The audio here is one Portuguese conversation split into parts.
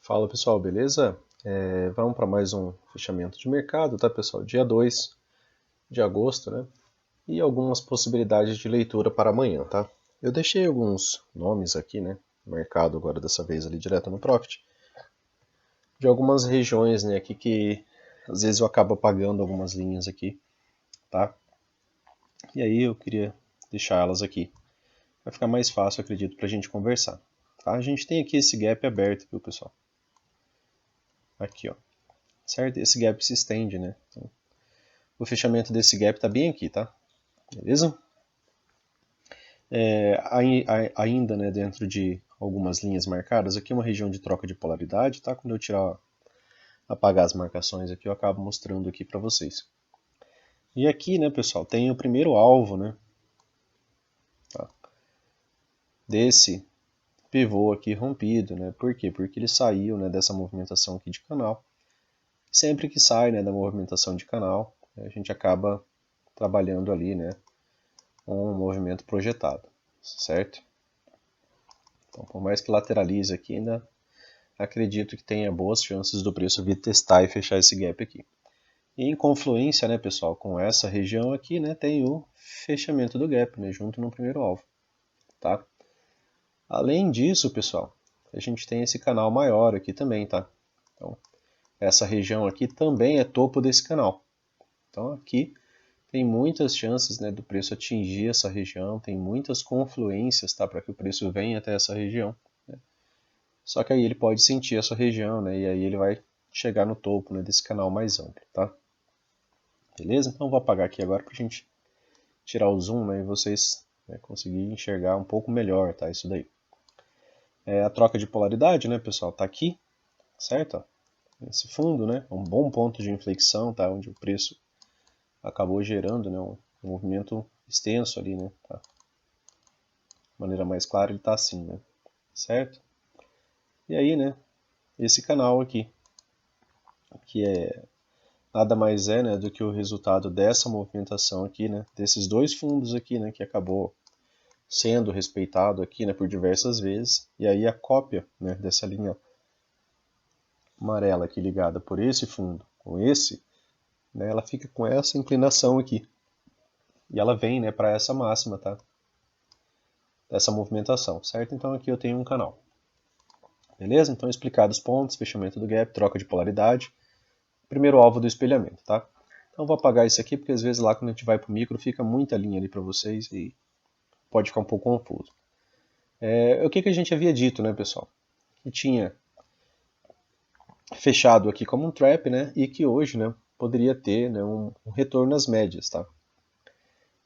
Fala pessoal, beleza? Vamos para mais um fechamento de mercado, tá pessoal? Dia 2 de agosto, né? E algumas possibilidades de leitura para amanhã, tá? Eu deixei alguns nomes aqui, né? Mercado agora dessa vez ali direto no Profit, de algumas regiões, né? Aqui que às vezes eu acabo apagando algumas linhas aqui, tá? E aí eu queria deixar elas aqui. Vai ficar mais fácil, acredito, para a gente conversar. Tá? A gente tem aqui esse gap aberto, viu pessoal? Aqui, ó. Certo? Esse gap se estende, né? Então, o fechamento desse gap está bem aqui, tá? Beleza? Ainda, né, dentro de algumas linhas marcadas, aqui é uma região de troca de polaridade, tá? Quando eu apagar as marcações aqui, eu acabo mostrando aqui para vocês. E aqui, né, pessoal, tem o primeiro alvo, né, tá? Desse pivô aqui rompido, né? Por quê? Porque ele saiu, né, dessa movimentação aqui de canal. Sempre que sai, né, da movimentação de canal, a gente acaba trabalhando ali, né, um movimento projetado, certo? Então, por mais que lateralize aqui, ainda acredito que tenha boas chances do preço vir testar e fechar esse gap aqui. E em confluência, né, pessoal, com essa região aqui, né, tem o fechamento do gap, né, junto no primeiro alvo, tá? Além disso, pessoal, a gente tem esse canal maior aqui também, tá? Então, essa região aqui também é topo desse canal. Então, aqui tem muitas chances, né, do preço atingir essa região, tem muitas confluências, tá, para que o preço venha até essa região. Só que aí ele pode sentir essa região, né? E aí ele vai chegar no topo, né, desse canal mais amplo, tá? Beleza? Então eu vou apagar aqui agora para a gente tirar o zoom, né, e vocês, né, conseguirem enxergar um pouco melhor, tá? Isso daí. A troca de polaridade, né, pessoal, tá aqui, certo? Esse fundo, né, um bom ponto de inflexão, tá? Onde o preço acabou gerando, né, um movimento extenso ali, né? Tá? De maneira mais clara ele tá assim, né? Certo? E aí, né, esse canal aqui, que é nada mais é, né, do que o resultado dessa movimentação aqui, né, desses dois fundos aqui, né, que acabou sendo respeitado aqui, né, por diversas vezes, e aí a cópia, né, dessa linha amarela aqui ligada por esse fundo com esse, né, ela fica com essa inclinação aqui, e ela vem, né, para essa máxima, tá, dessa movimentação, certo? Então aqui eu tenho um canal, beleza? Então explicados os pontos, fechamento do gap, troca de polaridade, primeiro alvo do espelhamento, tá? Então vou apagar isso aqui porque às vezes lá quando a gente vai para o micro fica muita linha ali para vocês e pode ficar um pouco confuso. O que a gente havia dito, né, pessoal? Que tinha fechado aqui como um trap, né, e que hoje, né, poderia ter, né, um retorno às médias, tá?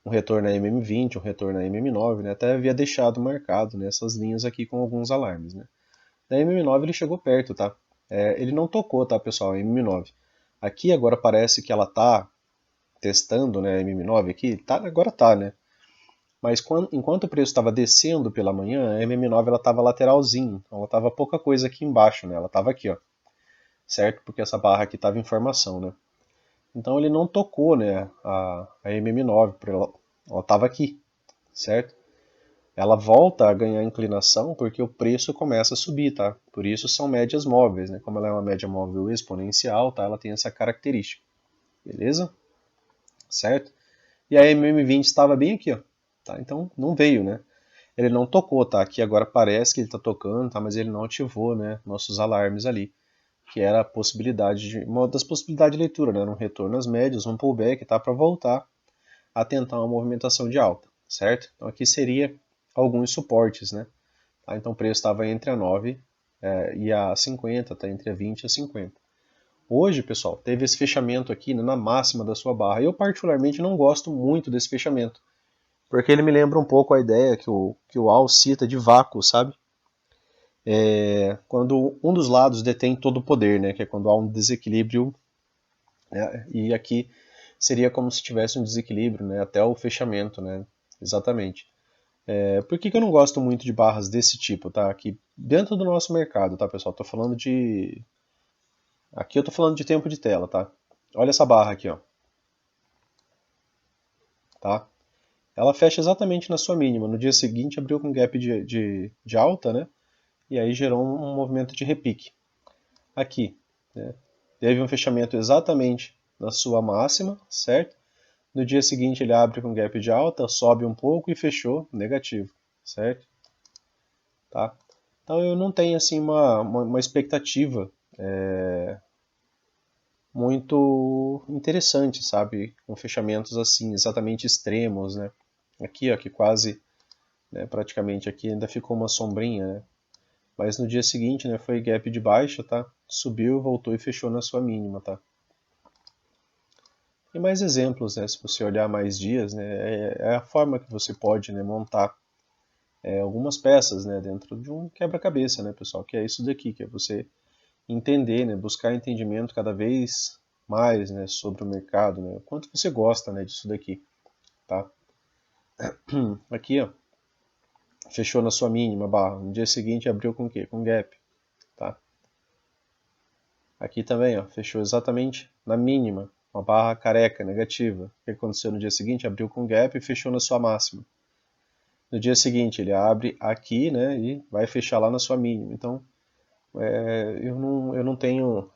Um retorno na MM20, um retorno na MM9, né, até havia deixado marcado, né, essas linhas aqui com alguns alarmes, né. Na MM9 ele chegou perto, tá? Ele não tocou, tá, pessoal, a MM9. Aqui agora parece que ela tá testando, né, a MM9 aqui, tá, agora tá, né? Mas enquanto o preço estava descendo pela manhã, a MM9 ela estava lateralzinho, então ela estava pouca coisa aqui embaixo, né? Ela estava aqui, ó, certo? Porque essa barra aqui estava em formação, né? Então ele não tocou, né, a MM9, ela estava aqui, certo? Ela volta a ganhar inclinação porque o preço começa a subir, tá? Por isso são médias móveis, né? Como ela é uma média móvel exponencial, tá? Ela tem essa característica, beleza? Certo? E a MM20 estava bem aqui, ó, tá? Então não veio, né? Ele não tocou, tá? Aqui agora parece que ele está tocando, tá? Mas ele não ativou, né, nossos alarmes ali, que era a possibilidade de uma das possibilidades de leitura, né, um retorno às médias, um pullback, tá, para voltar a tentar uma movimentação de alta, certo? Então aqui seria alguns suportes, né? Tá? Então o preço estava entre a 9 e a 50, tá? Entre a 20 e a 50. Hoje, pessoal, teve esse fechamento aqui, né, na máxima da sua barra. Eu particularmente não gosto muito desse fechamento, porque ele me lembra um pouco a ideia que o Al cita de vácuo, sabe? Quando um dos lados detém todo o poder, né? Que é quando há um desequilíbrio, né? E aqui seria como se tivesse um desequilíbrio, né? Até o fechamento, né? Exatamente. Por que eu não gosto muito de barras desse tipo, tá? Aqui dentro do nosso mercado, tá, pessoal? Tô falando de... Aqui eu tô falando de tempo de tela, tá? Olha essa barra aqui, ó. Tá? Ela fecha exatamente na sua mínima. No dia seguinte abriu com gap de alta, né? E aí gerou um movimento de repique. aqui, né? Teve um fechamento exatamente na sua máxima, certo? No dia seguinte ele abre com gap de alta, sobe um pouco e fechou negativo, certo? Tá? Então eu não tenho assim uma expectativa muito interessante, sabe? Com fechamentos assim, exatamente extremos, né? Aqui, ó, que quase, né, praticamente aqui ainda ficou uma sombrinha, né? Mas no dia seguinte, né, foi gap de baixa, tá? Subiu, voltou e fechou na sua mínima, tá? Tem mais exemplos, né? Se você olhar mais dias, né, é a forma que você pode, né, montar algumas peças, né, dentro de um quebra-cabeça, né, pessoal? Que é isso daqui, que é você entender, né, buscar entendimento cada vez mais, né, sobre o mercado, né, o quanto você gosta, né, disso daqui, tá? Aqui, ó, fechou na sua mínima barra, no dia seguinte abriu com o quê? Com gap, tá? Aqui também, ó, fechou exatamente na mínima, uma barra careca, negativa. O que aconteceu no dia seguinte? Abriu com gap e fechou na sua máxima. No dia seguinte ele abre aqui, né, e vai fechar lá na sua mínima. Então, eu não tenho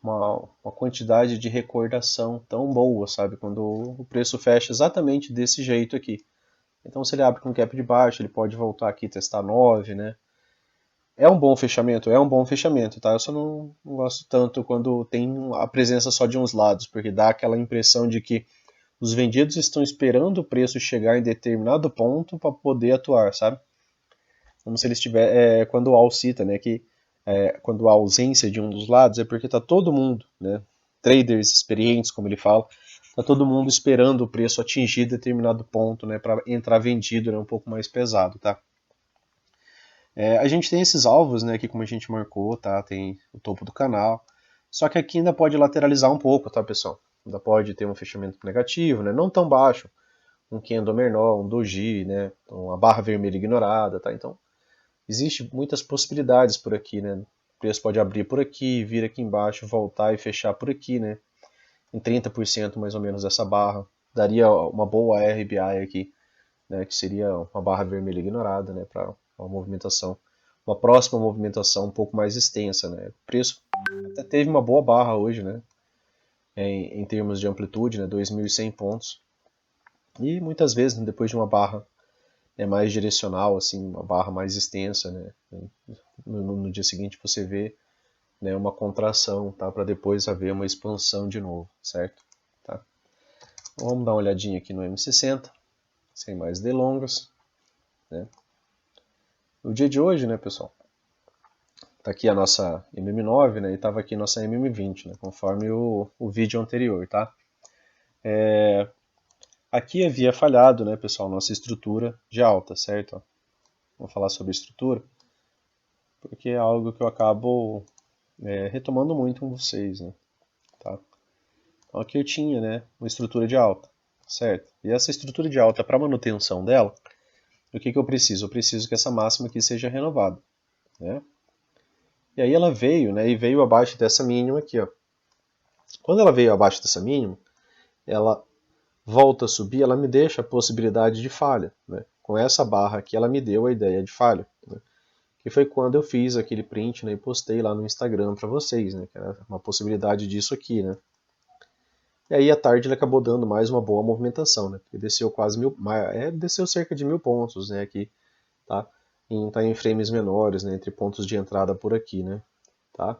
uma quantidade de recordação tão boa, sabe? Quando o preço fecha exatamente desse jeito aqui. Então, se ele abre com gap de baixo, ele pode voltar aqui e testar 9, né? É um bom fechamento? É um bom fechamento, tá? Eu só não gosto tanto quando tem a presença só de uns lados, porque dá aquela impressão de que os vendidos estão esperando o preço chegar em determinado ponto para poder atuar, sabe? Como se eles tivessem. Quando o Al cita, né, que quando há ausência de um dos lados, é porque está todo mundo, né, traders experientes, como ele fala, está todo mundo esperando o preço atingir determinado ponto, né, para entrar vendido, né, um pouco mais pesado, tá? A gente tem esses alvos, né, aqui como a gente marcou, tá? Tem o topo do canal, só que aqui ainda pode lateralizar um pouco, tá, pessoal? Ainda pode ter um fechamento negativo, né, não tão baixo, um candle menor, um doji, né, uma barra vermelha ignorada, tá? Então existe muitas possibilidades por aqui, né? O preço pode abrir por aqui, vir aqui embaixo, voltar e fechar por aqui, né? Em 30% mais ou menos dessa barra. Daria uma boa RBI aqui, né? Que seria uma barra vermelha ignorada, né? Para uma movimentação, uma próxima movimentação um pouco mais extensa, né? O preço até teve uma boa barra hoje, né? Em termos de amplitude, né? 2.100 pontos. E muitas vezes, né, depois de uma barra mais direcional, assim, uma barra mais extensa, né? No dia seguinte você vê, né, uma contração, tá? Para depois haver uma expansão de novo, certo? Tá? Então, vamos dar uma olhadinha aqui no M60, sem mais delongas, né? No dia de hoje, né, pessoal, tá aqui a nossa MM9, né, e tava aqui a nossa MM20, né, conforme o vídeo anterior, tá? Aqui havia falhado, né, pessoal, nossa estrutura de alta, certo? Vou falar sobre estrutura, porque é algo que eu acabo retomando muito com vocês, né? Tá? Então aqui eu tinha, né, uma estrutura de alta, certo? E essa estrutura de alta, para manutenção dela, o que eu preciso? Eu preciso que essa máxima aqui seja renovada, né? E aí ela veio, né, e veio abaixo dessa mínima aqui, ó. Quando ela veio abaixo dessa mínima, ela volta a subir, ela me deixa a possibilidade de falha, né? Com essa barra aqui, ela me deu a ideia de falha, né? Que foi quando eu fiz aquele print, né, e postei lá no Instagram para vocês, né, que era uma possibilidade disso aqui, né. E aí à tarde ele acabou dando mais uma boa movimentação, né, porque desceu quase desceu cerca de 1.000 pontos, né, aqui, tá, em time frames menores, né, entre pontos de entrada por aqui, né, tá.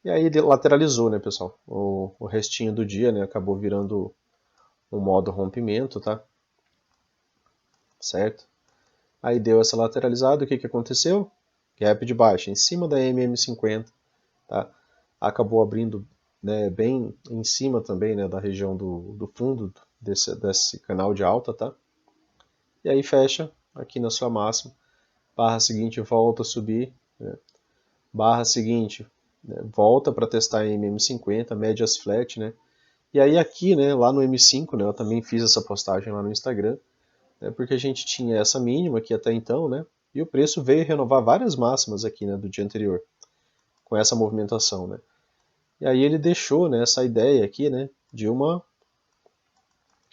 E aí ele lateralizou, né, pessoal, o restinho do dia, né, acabou virando um modo rompimento, tá, certo. Aí deu essa lateralizada, o que aconteceu? Gap de baixa em cima da MM50, tá? Acabou abrindo, né, bem em cima também, né, da região do fundo desse canal de alta, tá? E aí fecha aqui na sua máxima, barra seguinte volta a subir, né? Barra seguinte, né, volta para testar a MM50, médias flat, né? E aí aqui, né, lá no M5, né, eu também fiz essa postagem lá no Instagram, né, porque a gente tinha essa mínima aqui até então, né? E o preço veio renovar várias máximas aqui, né, do dia anterior, com essa movimentação, né? E aí ele deixou, né, essa ideia aqui, né, de uma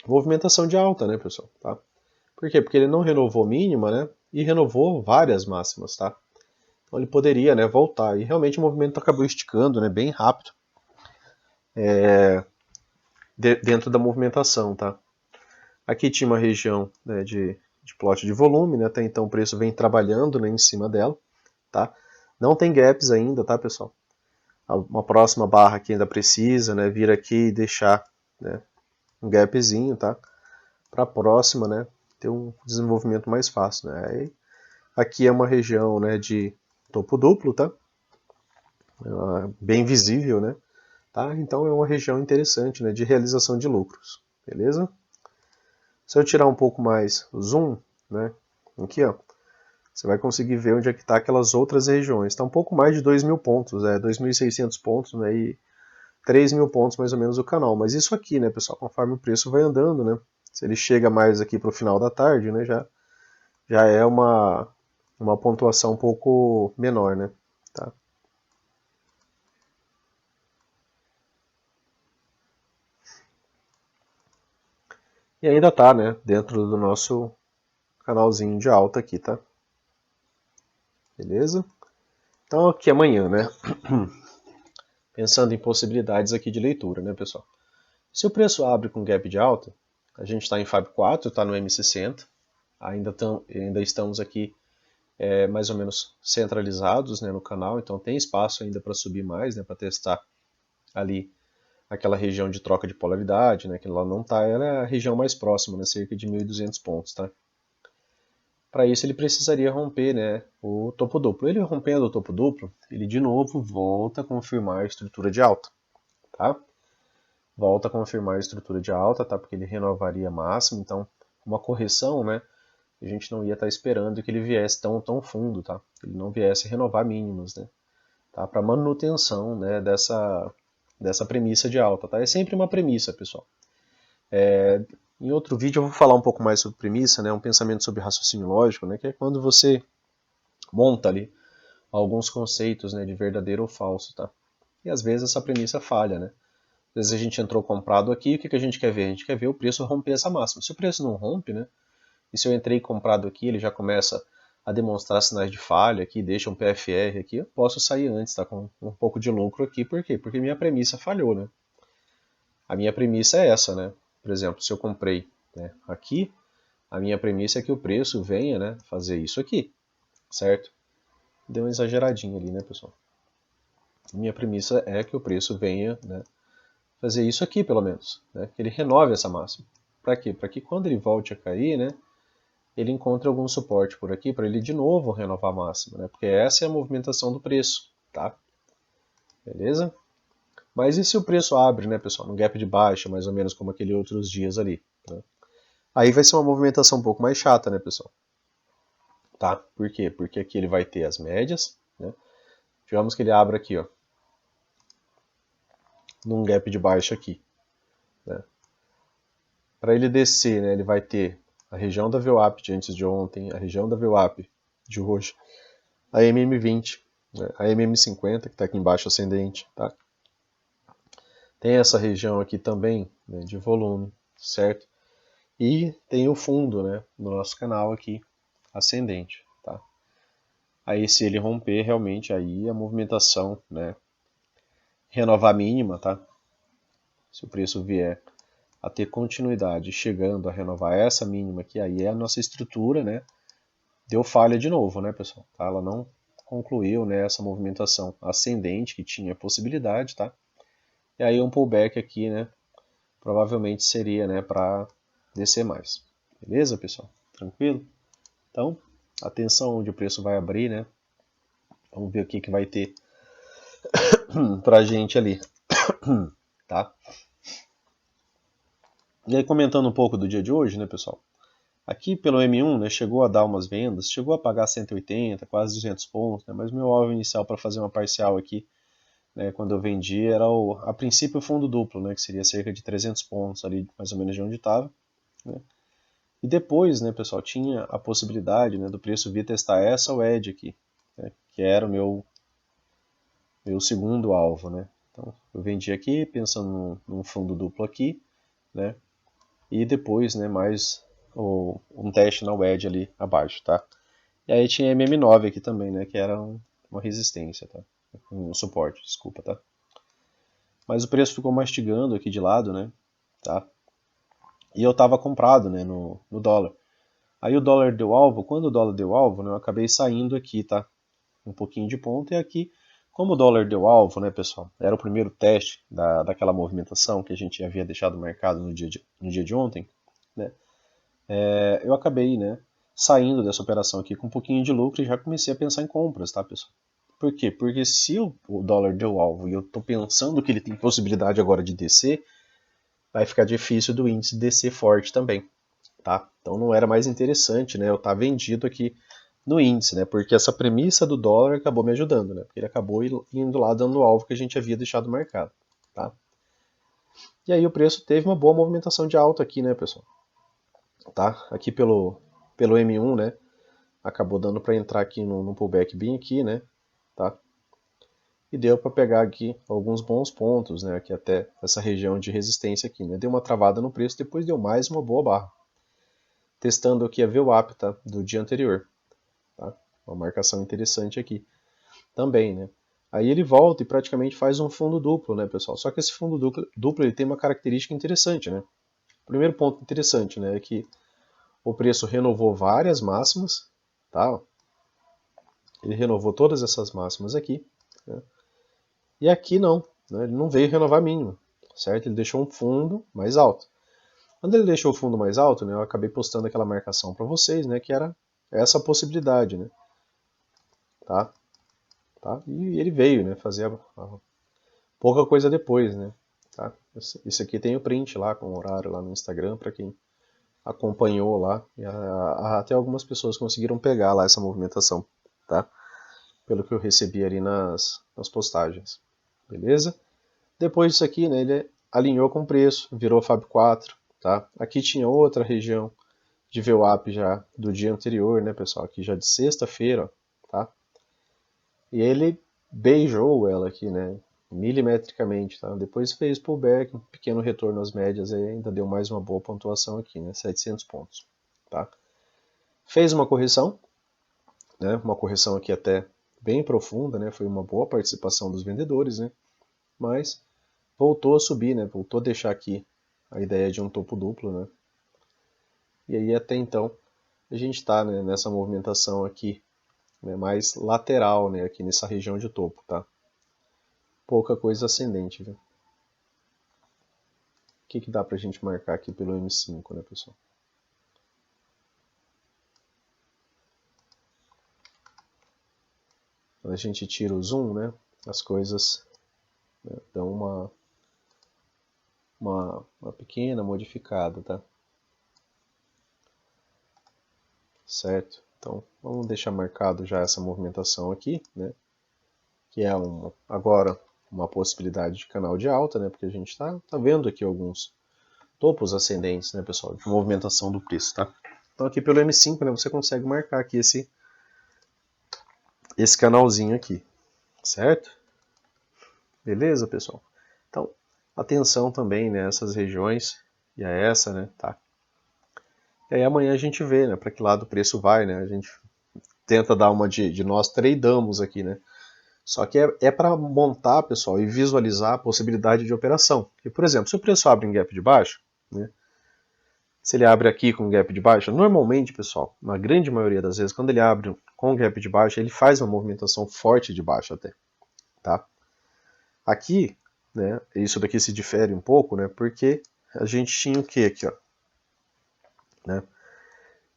movimentação de alta, né, pessoal, tá? Por quê? Porque ele não renovou mínima, né, e renovou várias máximas, tá? Então ele poderia, né, voltar. E realmente o movimento acabou esticando, né, bem rápido dentro da movimentação, tá? Aqui tinha uma região, né, de plot de volume, né, até então o preço vem trabalhando, né, em cima dela, tá? Não tem gaps ainda, tá, pessoal? Uma próxima barra aqui ainda precisa, né, vir aqui e deixar, né, um gapzinho, tá? Para a próxima, né, ter um desenvolvimento mais fácil, né? Aqui é uma região, né, de topo duplo, tá? Bem visível, né? Tá? Então é uma região interessante, né, de realização de lucros, beleza? Se eu tirar um pouco mais o zoom, né, aqui, ó, você vai conseguir ver onde é que está aquelas outras regiões. Está um pouco mais de 2.000 pontos, 2.600 pontos, né, e 3.000 pontos mais ou menos o canal. Mas isso aqui, né, pessoal, conforme o preço vai andando, né, se ele chega mais aqui para o final da tarde, né, já é uma pontuação um pouco menor, né, tá? E ainda tá, né, dentro do nosso canalzinho de alta aqui, tá? Beleza? Então aqui amanhã, né? Pensando em possibilidades aqui de leitura, né, pessoal? Se o preço abre com gap de alta, a gente está em Fab 4, está no M60, ainda estamos aqui mais ou menos centralizados, né, no canal, então tem espaço ainda para subir mais, né, para testar ali aquela região de troca de polaridade, né, que ela não está, ela é a região mais próxima, né, cerca de 1.200 pontos, tá? Para isso ele precisaria romper, né, o topo duplo. Ele rompendo o topo duplo, ele de novo volta a confirmar a estrutura de alta, tá? Volta a confirmar a estrutura de alta, tá? Porque ele renovaria máximo, então uma correção, né? A gente não ia estar esperando que ele viesse tão fundo, tá? Ele não viesse renovar mínimos, né? Tá? Para manutenção, né, dessa premissa de alta, tá? É sempre uma premissa, pessoal. Em outro vídeo eu vou falar um pouco mais sobre premissa, né? Um pensamento sobre raciocínio lógico, né? Que é quando você monta ali alguns conceitos, né, de verdadeiro ou falso, tá? E às vezes essa premissa falha, né? Às vezes a gente entrou comprado aqui, o que a gente quer ver? A gente quer ver o preço romper essa máxima. Se o preço não rompe, né? E se eu entrei comprado aqui, ele já começa a demonstrar sinais de falha aqui, deixa um PFR aqui, eu posso sair antes, tá? Com um pouco de lucro aqui, por quê? Porque minha premissa falhou, né? A minha premissa é essa, né? Por exemplo, se eu comprei, né, aqui, a minha premissa é que o preço venha, né, fazer isso aqui, certo? Deu uma exageradinha ali, né, pessoal? A minha premissa é que o preço venha, né, fazer isso aqui, pelo menos, né? Que ele renove essa máxima. Para quê? Para que quando ele volte a cair, né, ele encontre algum suporte por aqui para ele de novo renovar a máxima, né? Porque essa é a movimentação do preço, tá? Beleza? Mas e se o preço abre, né, pessoal, no gap de baixa, mais ou menos como aquele outros dias ali, né? Aí vai ser uma movimentação um pouco mais chata, né, pessoal? Tá? Por quê? Porque aqui ele vai ter as médias, né? Digamos que ele abra aqui, ó, num gap de baixa aqui, né? Para ele descer, né, ele vai ter a região da VWAP de antes de ontem, a região da VWAP de hoje, a MM20, né, a MM50 que está aqui embaixo ascendente, tá? Tem essa região aqui também, né, de volume, certo? E tem o fundo, né, no nosso canal aqui ascendente, tá? Aí se ele romper realmente aí a movimentação, né, renovar a mínima, tá? Se o preço vier a ter continuidade, chegando a renovar essa mínima aqui, aí é a nossa estrutura, né, deu falha de novo, né, pessoal? Tá? Ela não concluiu, né, essa movimentação ascendente que tinha possibilidade, tá? E aí um pullback aqui, né, provavelmente seria, né, para descer mais. Beleza, pessoal? Tranquilo? Então, atenção onde o preço vai abrir, né? Vamos ver o que que vai ter pra gente ali, tá? E aí comentando um pouco do dia de hoje, né, pessoal? Aqui pelo M1, né, chegou a dar umas vendas, chegou a pagar 180, quase 200 pontos, né, mas meu alvo inicial para fazer uma parcial aqui, né, quando eu vendi, era a princípio o fundo duplo, né, que seria cerca de 300 pontos ali, mais ou menos de onde estava. Né. E depois, né, pessoal, tinha a possibilidade, né, do preço vir testar essa wedge aqui, né, que era o meu segundo alvo. Né. Então eu vendi aqui pensando num fundo duplo aqui, né, e depois, né, mais um teste na wedge ali abaixo, tá? E aí tinha MM9 aqui também, né, que era uma resistência, tá? Um suporte, desculpa, tá? Mas o preço ficou mastigando aqui de lado, né? Tá? E eu estava comprado, né, no dólar. Aí o dólar deu alvo, quando o dólar deu alvo, né, eu acabei saindo aqui, tá? Um pouquinho de ponto, e aqui, como o dólar deu alvo, né, pessoal? Era o primeiro teste daquela movimentação que a gente havia deixado marcado no dia de ontem, né? Eu acabei, né, saindo dessa operação aqui com um pouquinho de lucro e já comecei a pensar em compras, tá, pessoal? Por quê? Porque se o dólar deu alvo e eu estou pensando que ele tem possibilidade agora de descer, vai ficar difícil do índice descer forte também, tá? Então não era mais interessante, né, eu estar vendido aqui no índice, né, porque essa premissa do dólar acabou me ajudando, né, porque ele acabou indo lá dando o alvo que a gente havia deixado marcado, tá? E aí o preço teve uma boa movimentação de alta aqui, né, pessoal? Tá? Aqui pelo M1, né, acabou dando para entrar aqui no pullback bem aqui, né, tá? E deu para pegar aqui alguns bons pontos, né, aqui até essa região de resistência aqui, né? Deu uma travada no preço, depois deu mais uma boa barra. Testando aqui a VWAP, tá, do dia anterior, tá? Uma marcação interessante aqui também, né? Aí ele volta e praticamente faz um fundo duplo, né, pessoal? Só que esse fundo duplo ele tem uma característica interessante, né? O primeiro ponto interessante, né, é que o preço renovou várias máximas, tá? Ele renovou todas essas máximas aqui, né? E aqui não, né? Ele não veio renovar mínima, certo? Ele deixou um fundo mais alto. Quando ele deixou o fundo mais alto, né, eu acabei postando aquela marcação para vocês, né, que era essa possibilidade, né? Tá? Tá? E ele veio, né, fazer pouca coisa depois, né? Tá? Isso aqui tem o print lá com o horário lá no Instagram para quem acompanhou lá. E até algumas pessoas conseguiram pegar lá essa movimentação, tá? Pelo que eu recebi ali nas postagens, beleza? Depois disso aqui, né, ele alinhou com o preço, virou Fab 4, tá? Aqui tinha outra região de VWAP já do dia anterior, né, pessoal? Aqui já de sexta-feira, tá? E ele beijou ela aqui, né, milimetricamente, tá? Depois fez pullback, um pequeno retorno às médias, aí ainda deu mais uma boa pontuação aqui, né, 700 pontos, tá? Fez uma correção, né, uma correção aqui até bem profunda, né, foi uma boa participação dos vendedores, né, mas voltou a subir, né, voltou a deixar aqui a ideia de um topo duplo, né, e aí até então a gente está, né, nessa movimentação aqui, né, mais lateral, né, aqui nessa região de topo, tá? Pouca coisa ascendente, viu? O que dá pra gente marcar aqui pelo M5, né, pessoal? Quando a gente tira o zoom, né, as coisas, né, dão uma pequena modificada, tá? Certo? Então, vamos deixar marcado já essa movimentação aqui, né? Que é agora uma possibilidade de canal de alta, né? Porque a gente tá vendo aqui alguns topos ascendentes, né, pessoal? De movimentação do preço, tá? Então aqui pelo M5, né, você consegue marcar aqui esse canalzinho aqui, certo? Beleza, pessoal? Então, atenção também nessas regiões, e a essa, né, tá? E aí amanhã a gente vê, né, para que lado o preço vai, né? A gente tenta dar uma de nós tradamos aqui, né? Só que é para montar, pessoal, e visualizar a possibilidade de operação. E, por exemplo, se o preço abre em gap de baixo, né? Se ele abre aqui com gap de baixa, normalmente, pessoal, na grande maioria das vezes, quando ele abre com gap de baixa, ele faz uma movimentação forte de baixa até, tá? Aqui, né, isso daqui se difere um pouco, né, porque a gente tinha o que aqui, ó, né?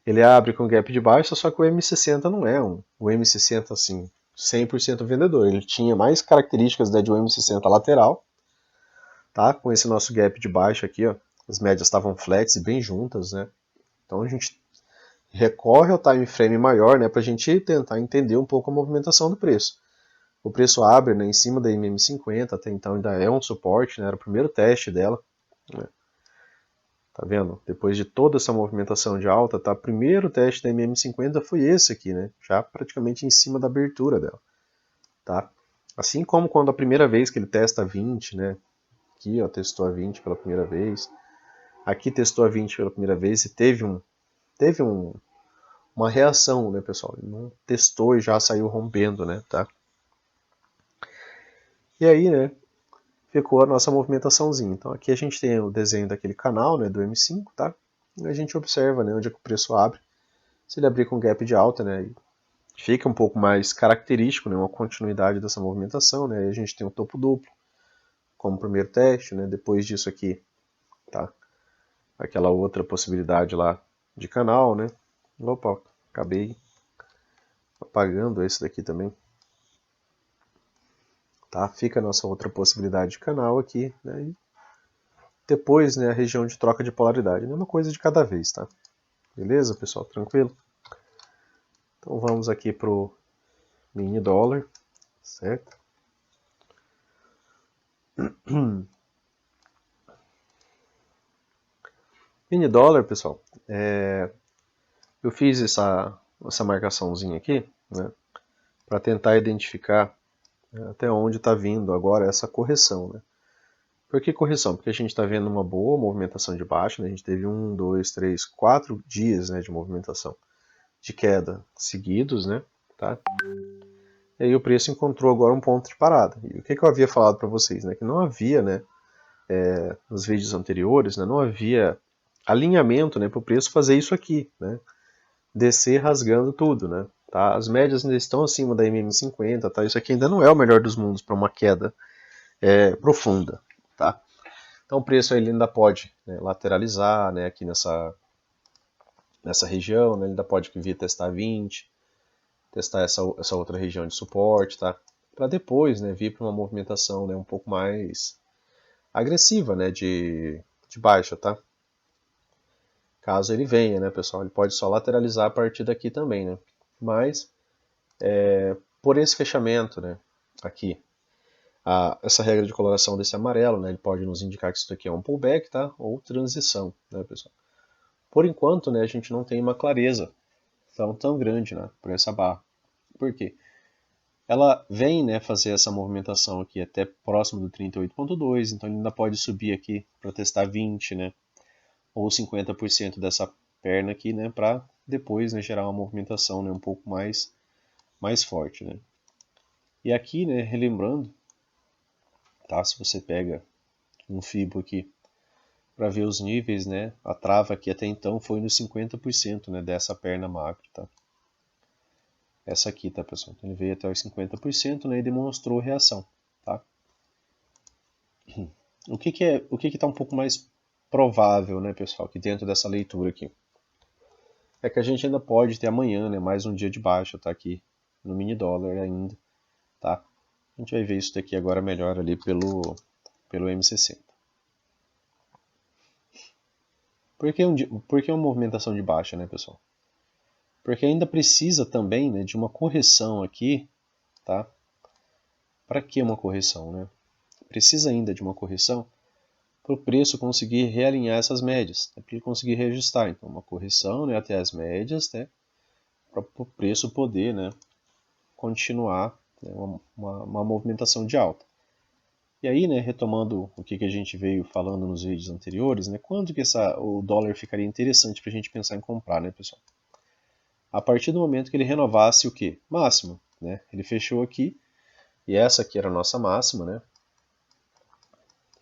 Ele abre com gap de baixa, só que o M60 não é o M60 assim, 100% vendedor. Ele tinha mais características, né, de um M60 lateral, tá? Com esse nosso gap de baixa aqui, ó, as médias estavam flats e bem juntas, né? Então a gente recorre ao time frame maior, né, para a gente tentar entender um pouco a movimentação do preço. O preço abre, né, em cima da MM50, até então ainda é um suporte, né, era o primeiro teste dela, né? Tá vendo? Depois de toda essa movimentação de alta, tá? O primeiro teste da MM50 foi esse aqui, né? Já praticamente em cima da abertura dela, tá? Assim como quando a primeira vez que ele testa a 20, né? Aqui, ó, testou a 20 pela primeira vez. Aqui testou a 20 pela primeira vez e teve uma reação, né, pessoal? Ele não testou e já saiu rompendo, né, tá? E aí, né, ficou a nossa movimentaçãozinha. Então aqui a gente tem o desenho daquele canal, né, do M5, tá? E a gente observa, né, onde é que o preço abre. Se ele abrir com gap de alta, né, fica um pouco mais característico, né, uma continuidade dessa movimentação, né? Aí a gente tem o topo duplo como primeiro teste, né? Depois disso aqui, tá? Aquela outra possibilidade lá de canal, né? Opa, acabei apagando esse daqui também. Tá? Fica a nossa outra possibilidade de canal aqui, né? E depois, né, a região de troca de polaridade. Uma coisa de cada vez, tá? Beleza, pessoal? Tranquilo? Então vamos aqui pro mini dólar, certo? Mini dólar, pessoal, eu fiz essa marcaçãozinha aqui, né, para tentar identificar até onde está vindo agora essa correção, né? Por que correção? Porque a gente está vendo uma boa movimentação de baixa, né? A gente teve 1, 2, 3, 4 dias, né, de movimentação de queda seguidos, né? Tá? E aí o preço encontrou agora um ponto de parada. E o que eu havia falado para vocês, né? Que não havia, né, nos vídeos anteriores, né, não havia alinhamento, né, para o preço fazer isso aqui, né? Descer rasgando tudo, né? Tá? As médias ainda estão acima da MM50, tá? Isso aqui ainda não é o melhor dos mundos para uma queda profunda, tá? Então o preço ele ainda pode, né, lateralizar, né, aqui nessa região, né, ele ainda pode vir testar 20, testar essa outra região de suporte, tá? Para depois, né, vir para uma movimentação, né, um pouco mais agressiva, né, de baixa, tá? Caso ele venha, né, pessoal, ele pode só lateralizar a partir daqui também, né? Mas por esse fechamento, né, aqui, essa regra de coloração desse amarelo, né, ele pode nos indicar que isso aqui é um pullback, tá? Ou transição, né, pessoal? Por enquanto, né, a gente não tem uma clareza tão grande, né, por essa barra. Por quê? Ela vem, né, fazer essa movimentação aqui até próximo do 38.2, então ele ainda pode subir aqui para testar 20, né, ou 50% dessa perna aqui, né, para depois, né, gerar uma movimentação, né, um pouco mais forte, né. E aqui, né, relembrando, tá, se você pega um Fibo aqui para ver os níveis, né, a trava aqui até então foi nos 50%, né, dessa perna macro, tá. Essa aqui, tá, pessoal? Então ele veio até os 50%, né, e demonstrou reação, tá. O que está um pouco mais provável, né, pessoal, que dentro dessa leitura aqui? É que a gente ainda pode ter amanhã, né, mais um dia de baixa, tá, aqui no mini dólar ainda, tá? A gente vai ver isso daqui agora melhor ali pelo M60. Por que uma movimentação de baixa, né, pessoal? Porque ainda precisa também, né, de uma correção aqui, tá? Para que uma correção, né? Precisa ainda de uma correção para o preço conseguir realinhar essas médias, né, para ele conseguir reajustar. Então, uma correção, né, até as médias, né, para o preço poder, né, continuar, né, uma movimentação de alta. E aí, né, retomando o que a gente veio falando nos vídeos anteriores, né, quando que o dólar ficaria interessante para a gente pensar em comprar, né, pessoal? A partir do momento que ele renovasse o quê? Máximo, né? Ele fechou aqui, e essa aqui era a nossa máxima, né?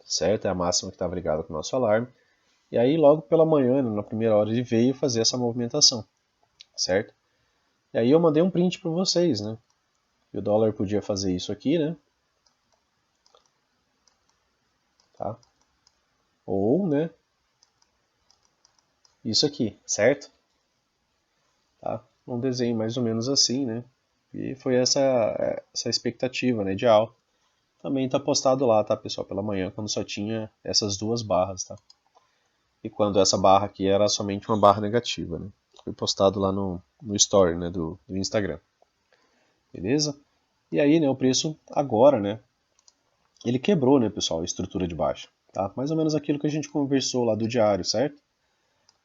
Certo? É a máxima que estava ligada com o nosso alarme. E aí, logo pela manhã, né, na primeira hora, ele veio fazer essa movimentação, certo? E aí eu mandei um print para vocês, né? E o dólar podia fazer isso aqui, né? Tá? Ou, né? Isso aqui, certo? Tá? Um desenho mais ou menos assim, né? E foi essa expectativa, né, de alta. Também está postado lá, tá, pessoal, pela manhã, quando só tinha essas duas barras, tá? E quando essa barra aqui era somente uma barra negativa, né? Foi postado lá no story, né, do Instagram. Beleza? E aí, né, o preço agora, né, ele quebrou, né, pessoal, a estrutura de baixa, tá? Mais ou menos aquilo que a gente conversou lá do diário, certo?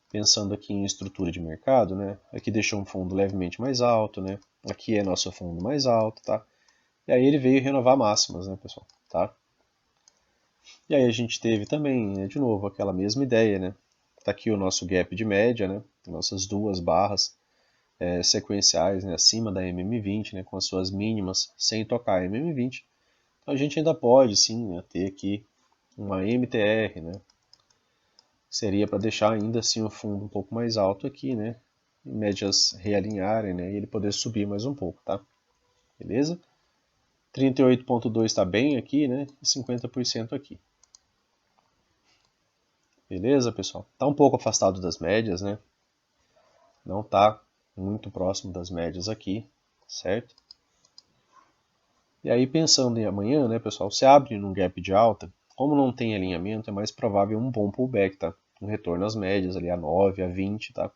Pensando aqui em estrutura de mercado, né? Aqui deixou um fundo levemente mais alto, né? Aqui é nosso fundo mais alto, tá? E aí ele veio renovar máximas, né, pessoal? Tá? E aí a gente teve também, né, de novo, aquela mesma ideia, né? Tá aqui o nosso gap de média, né? Nossas duas barras sequenciais, né, acima da MM20, né, com as suas mínimas sem tocar a MM20. a gente ainda pode sim, né, ter aqui uma MTR, né? Seria para deixar ainda assim o fundo um pouco mais alto aqui, né? E médias realinharem, né? E ele poder subir mais um pouco, tá? Beleza? 38,2 está bem aqui, né? E 50% aqui. Beleza, pessoal? Está um pouco afastado das médias, né? Não está muito próximo das médias aqui, certo? E aí pensando em amanhã, né, pessoal? Se abre num gap de alta, como não tem alinhamento, é mais provável um bom pullback, tá? Um retorno às médias ali a 9, a 20, tá?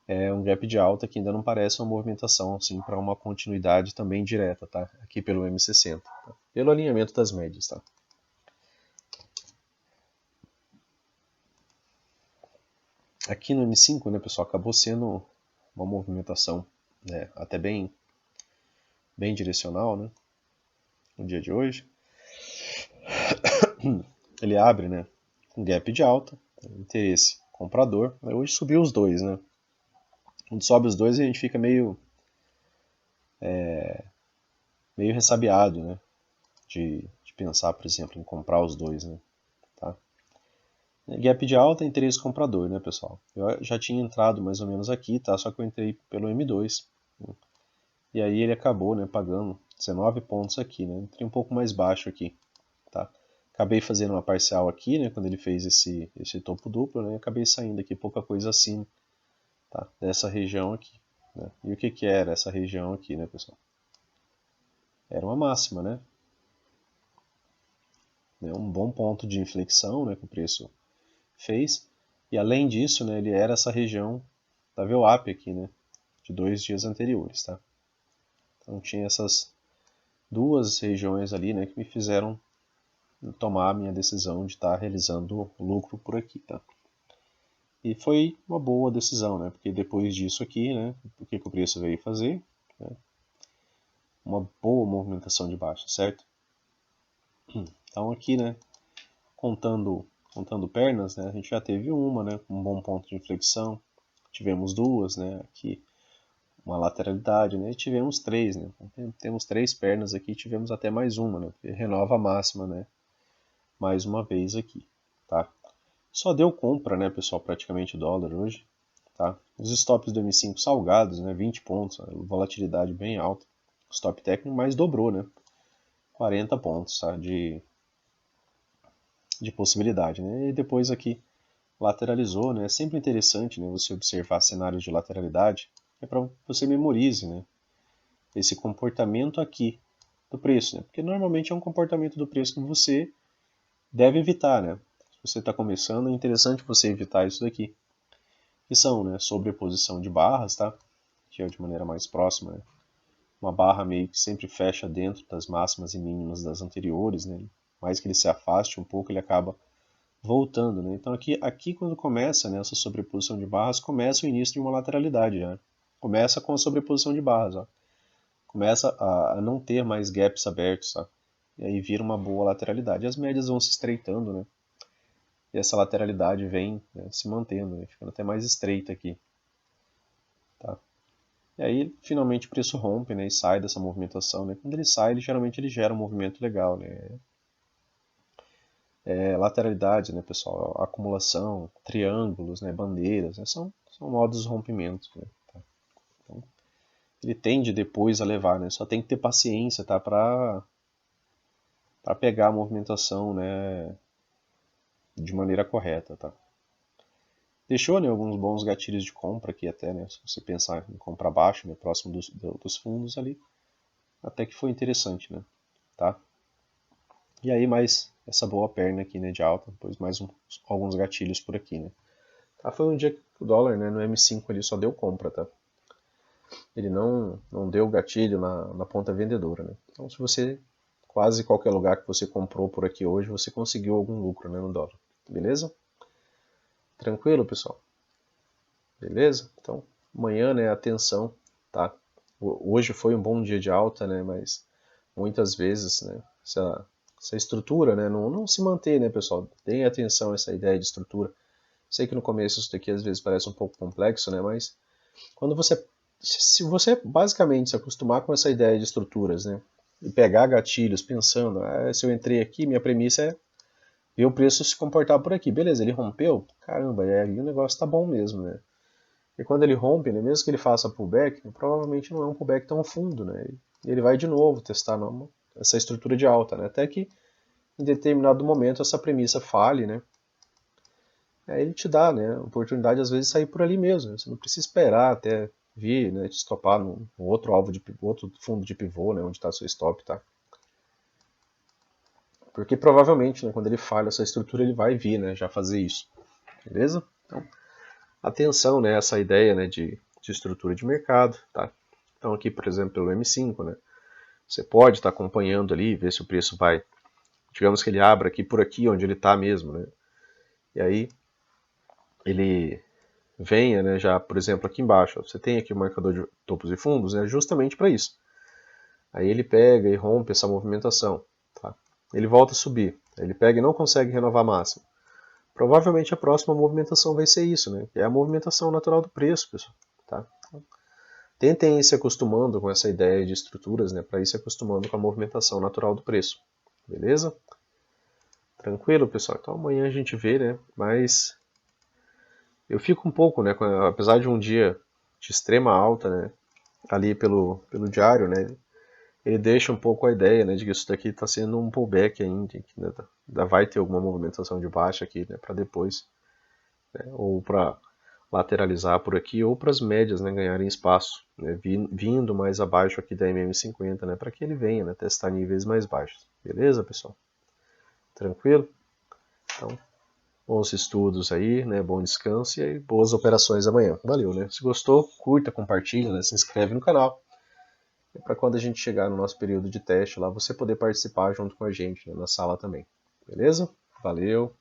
É um gap de alta que ainda não parece uma movimentação assim para uma continuidade também direta, tá? Aqui pelo M60, tá? Pelo alinhamento das médias, tá? Aqui no M5, né, pessoal, acabou sendo uma movimentação, né, até bem direcional, né, no dia de hoje. Ele abre, né, com gap de alta, interesse comprador. Hoje subiu os dois, né? Quando sobe os dois a gente fica meio ressabiado, né, de pensar, por exemplo, em comprar os dois, né, tá? Gap de alta, interesse comprador, né, pessoal? Eu já tinha entrado mais ou menos aqui, tá? Só que eu entrei pelo M2, né? E aí ele acabou, né, pagando 19 pontos aqui, né? Entrei um pouco mais baixo aqui, tá? Acabei fazendo uma parcial aqui, né, quando ele fez esse topo duplo, né? Acabei saindo aqui pouca coisa acima, tá? Dessa região aqui, né? E o que que era essa região aqui, né, pessoal? Era uma máxima, né? Um bom ponto de inflexão, né, que o preço fez. E além disso, né, ele era essa região da VWAP aqui, né, de 2 dias anteriores, tá? Então tinha essas duas regiões ali, né, que me fizeram tomar a minha decisão de estar realizando lucro por aqui, tá? E foi uma boa decisão, né? Porque depois disso aqui, né, o que o preço veio fazer? Né? Uma boa movimentação de baixa, certo? Então aqui, né, contando pernas, né, a gente já teve uma, né, com um bom ponto de inflexão. Tivemos duas, né, aqui uma lateralidade, né, e tivemos três, né, temos três pernas aqui, tivemos até mais uma, né, porque renova a máxima, né, mais uma vez aqui, tá? Só deu compra, né, pessoal, praticamente o dólar hoje, tá? Os stops do M5 salgados, né, 20 pontos, volatilidade bem alta, stop técnico, mas dobrou, né, 40 pontos, tá, de possibilidade, né, e depois aqui lateralizou, né, é sempre interessante, né, você observar cenários de lateralidade, é para você memorize, né, esse comportamento aqui do preço, né, porque normalmente é um comportamento do preço que você deve evitar, né, se você está começando, é interessante você evitar isso daqui, que são, né, sobreposição de barras, tá, que é de maneira mais próxima, né, uma barra meio que sempre fecha dentro das máximas e mínimas das anteriores, né, mais que ele se afaste um pouco, ele acaba voltando, né? Então aqui quando começa, né, essa sobreposição de barras, começa o início de uma lateralidade já. Começa com a sobreposição de barras, ó. Começa a não ter mais gaps abertos, tá? E aí vira uma boa lateralidade. E as médias vão se estreitando, né? E essa lateralidade vem, né, se mantendo, né, ficando até mais estreita aqui, tá? E aí finalmente o preço rompe, né, e sai dessa movimentação, né? Quando ele sai, geralmente ele gera um movimento legal, né? Lateralidade, né, pessoal, acumulação, triângulos, né, bandeiras, né, são modos de rompimento, né, tá? Então, ele tende depois a levar, né, só tem que ter paciência, tá, para pegar a movimentação, né, de maneira correta, tá? Deixou, né, alguns bons gatilhos de compra aqui até, né, se você pensar em compra baixo, né, próximo dos fundos ali, até que foi interessante, né, tá? E aí mais essa boa perna aqui, né, de alta, depois mais alguns gatilhos por aqui, né. Tá, foi um dia que o dólar, né, no M5 ali só deu compra, tá? Ele não deu gatilho na ponta vendedora, né? Então se você, quase qualquer lugar que você comprou por aqui hoje, você conseguiu algum lucro, né, no dólar. Beleza? Tranquilo, pessoal? Beleza? Então, amanhã, né, atenção, tá? Hoje foi um bom dia de alta, né, mas muitas vezes, né, essa estrutura, né, não se mantém, né, pessoal? Tenha atenção a essa ideia de estrutura. Sei que no começo isso daqui às vezes parece um pouco complexo, né, mas quando se você basicamente se acostumar com essa ideia de estruturas, né, e pegar gatilhos pensando, se eu entrei aqui, minha premissa é ver o preço se comportar por aqui. Beleza, ele rompeu, caramba, aí o negócio tá bom mesmo, né? E quando ele rompe, né, mesmo que ele faça pullback, provavelmente não é um pullback tão fundo, né? E ele vai de novo testar essa estrutura de alta, né? Até que em determinado momento essa premissa falhe, né? Aí ele te dá, né, a oportunidade às vezes de sair por ali mesmo. Né? Você não precisa esperar até vir, né, te stopar no outro alvo de outro fundo de pivô, né, onde está seu stop, tá? Porque provavelmente, né, quando ele falha essa estrutura, ele vai vir, né, já fazer isso. Beleza? Então, atenção, né, essa ideia, né, de estrutura de mercado, tá? Então aqui, por exemplo, pelo M5, né, você pode estar acompanhando ali, ver se o preço vai, digamos que ele abra aqui por aqui, onde ele está mesmo, né? E aí ele venha, né, já, por exemplo, aqui embaixo, você tem aqui o marcador de topos e fundos, né, justamente para isso. Aí ele pega e rompe essa movimentação, tá? Ele volta a subir, ele pega e não consegue renovar a máxima. Provavelmente a próxima movimentação vai ser isso, né? Que é a movimentação natural do preço, pessoal, tá? Tentem ir se acostumando com essa ideia de estruturas, né, para ir se acostumando com a movimentação natural do preço, beleza? Tranquilo, pessoal? Então amanhã a gente vê, né? Mas eu fico um pouco, né, apesar de um dia de extrema alta, né, ali pelo diário, né, ele deixa um pouco a ideia, né, de que isso daqui está sendo um pullback ainda, que né, ainda vai ter alguma movimentação de baixa aqui, né, para depois, né, ou para lateralizar por aqui, ou para as médias, né, ganharem espaço, né, vindo mais abaixo aqui da MM50, né, para que ele venha, né, testar níveis mais baixos. Beleza, pessoal? Tranquilo? Então, bons estudos aí, né? Bom descanso e aí, boas operações amanhã. Valeu, né? Se gostou, curta, compartilha, né? Se inscreve no canal. Para quando a gente chegar no nosso período de teste lá, você poder participar junto com a gente, né? Na sala também. Beleza? Valeu!